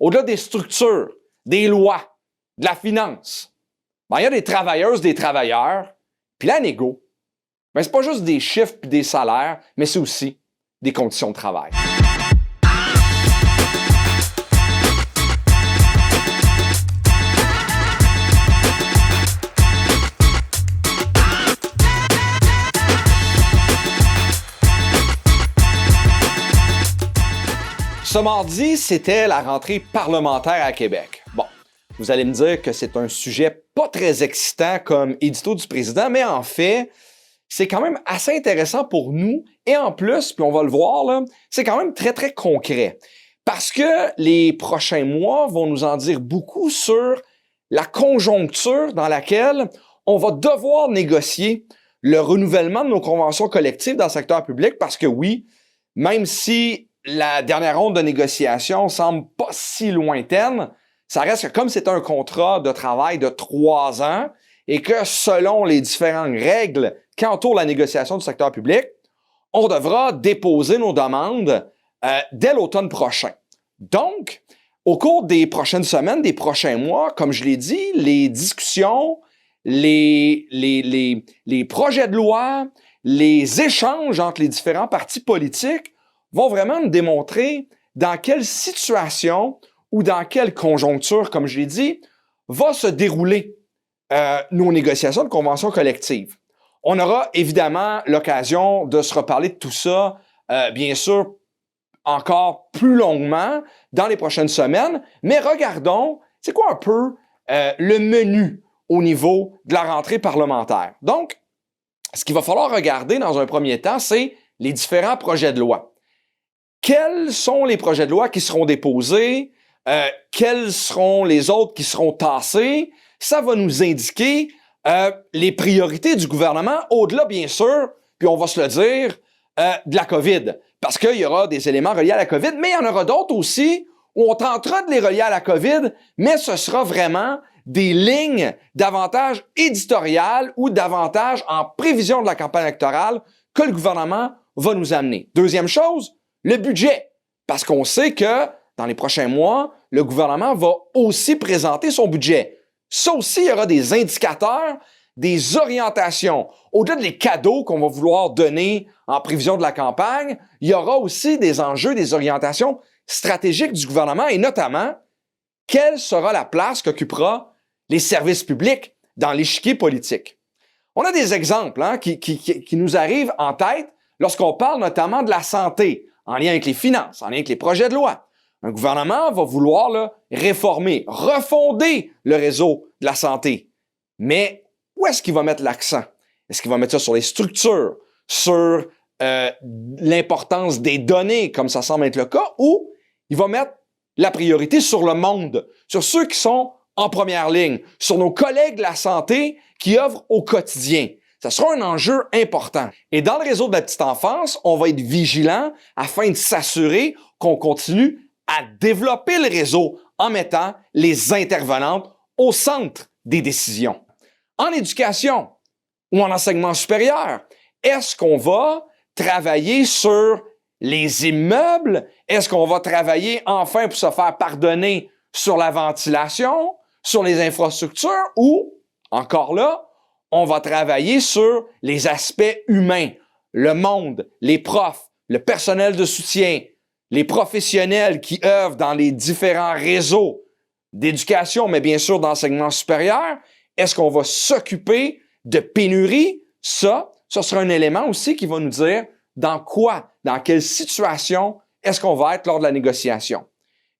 au-delà des structures, des lois, de la finance, ben, il y a des travailleuses, des travailleurs, puis la négo, ben, c'est pas juste des chiffres et des salaires, mais c'est aussi des conditions de travail. Ce mardi, c'était la rentrée parlementaire à Québec. Bon, vous allez me dire que c'est un sujet pas très excitant comme édito du président, mais en fait, c'est quand même assez intéressant pour nous. Et en plus, puis on va le voir, là, c'est quand même très, très concret. Parce que les prochains mois vont nous en dire beaucoup sur la conjoncture dans laquelle on va devoir négocier le renouvellement de nos conventions collectives dans le secteur public. Parce que oui, même si la dernière ronde de négociation semble pas si lointaine, ça reste que comme c'est un contrat de travail de 3 ans et que selon les différentes règles qui entourent la négociation du secteur public, on devra déposer nos demandes dès l'automne prochain. Donc, au cours des prochaines semaines, des prochains mois, comme je l'ai dit, les discussions, les projets de loi, les échanges entre les différents partis politiques vont vraiment nous démontrer dans quelle situation ou dans quelle conjoncture, comme je l'ai dit, va se dérouler nos négociations de conventions collectives. On aura évidemment l'occasion de se reparler de tout ça, bien sûr, encore plus longuement dans les prochaines semaines, mais regardons, c'est quoi un peu le menu au niveau de la rentrée parlementaire. Donc, ce qu'il va falloir regarder dans un premier temps, c'est les différents projets de loi. Quels sont les projets de loi qui seront déposés? Quels seront les autres qui seront tassés? Ça va nous indiquer les priorités du gouvernement, au-delà, bien sûr, puis on va se le dire, de la COVID. Parce qu'il y aura des éléments reliés à la COVID, mais il y en aura d'autres aussi où on tentera de les relier à la COVID, mais ce sera vraiment des lignes davantage éditoriales ou davantage en prévision de la campagne électorale que le gouvernement va nous amener. Deuxième chose, le budget. Parce qu'on sait que dans les prochains mois, le gouvernement va aussi présenter son budget. Ça aussi, il y aura des indicateurs, des orientations. Au-delà des cadeaux qu'on va vouloir donner en prévision de la campagne, il y aura aussi des enjeux, des orientations stratégiques du gouvernement et notamment, quelle sera la place qu'occupera les services publics dans l'échiquier politique. On a des exemples qui nous arrivent en tête lorsqu'on parle notamment de la santé, en lien avec les finances, en lien avec les projets de loi. Un gouvernement va vouloir réformer, refonder le réseau de la santé. Mais où est-ce qu'il va mettre l'accent? Est-ce qu'il va mettre ça sur les structures, sur l'importance des données, comme ça semble être le cas, ou il va mettre la priorité sur le monde, sur ceux qui sont en première ligne, sur nos collègues de la santé qui œuvrent au quotidien? Ça sera un enjeu important. Et dans le réseau de la petite enfance, on va être vigilant afin de s'assurer qu'on continue à développer le réseau en mettant les intervenantes au centre des décisions. En éducation ou en enseignement supérieur, est-ce qu'on va travailler sur les immeubles? Est-ce qu'on va travailler enfin pour se faire pardonner sur la ventilation, sur les infrastructures ou, encore là, on va travailler sur les aspects humains, le monde, les profs, le personnel de soutien, les professionnels qui œuvrent dans les différents réseaux d'éducation, mais bien sûr d'enseignement supérieur. Est-ce qu'on va s'occuper de pénurie? Ça sera un élément aussi qui va nous dire dans quelle situation est-ce qu'on va être lors de la négociation.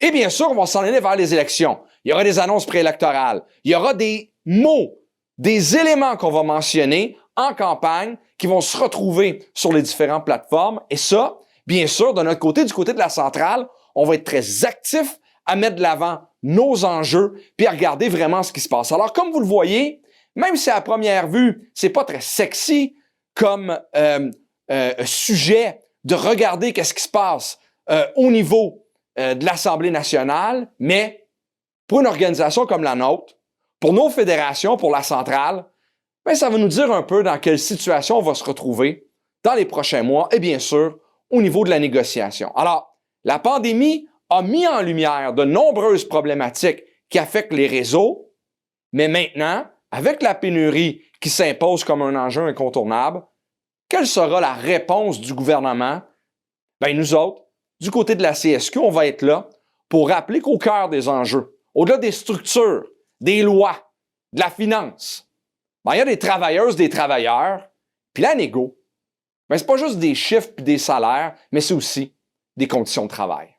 Et bien sûr, on va s'en aller vers les élections. Il y aura des annonces préélectorales. Il y aura des mots, des éléments qu'on va mentionner en campagne qui vont se retrouver sur les différentes plateformes. Et ça, bien sûr, de notre côté, du côté de la centrale, on va être très actifs à mettre de l'avant nos enjeux puis à regarder vraiment ce qui se passe. Alors, comme vous le voyez, même si à première vue, c'est pas très sexy comme sujet de regarder qu'est-ce qui se passe au niveau de l'Assemblée nationale, mais pour une organisation comme la nôtre, pour nos fédérations, pour la centrale, bien, ça va nous dire un peu dans quelle situation on va se retrouver dans les prochains mois et bien sûr, au niveau de la négociation. Alors, la pandémie a mis en lumière de nombreuses problématiques qui affectent les réseaux, mais maintenant, avec la pénurie qui s'impose comme un enjeu incontournable, quelle sera la réponse du gouvernement? Bien, nous autres, du côté de la CSQ, on va être là pour rappeler qu'au cœur des enjeux, au-delà des structures, des lois, de la finance, bien, il y a des travailleuses, des travailleurs, puis la négo, bien, c'est pas juste des chiffres et des salaires, mais c'est aussi des conditions de travail.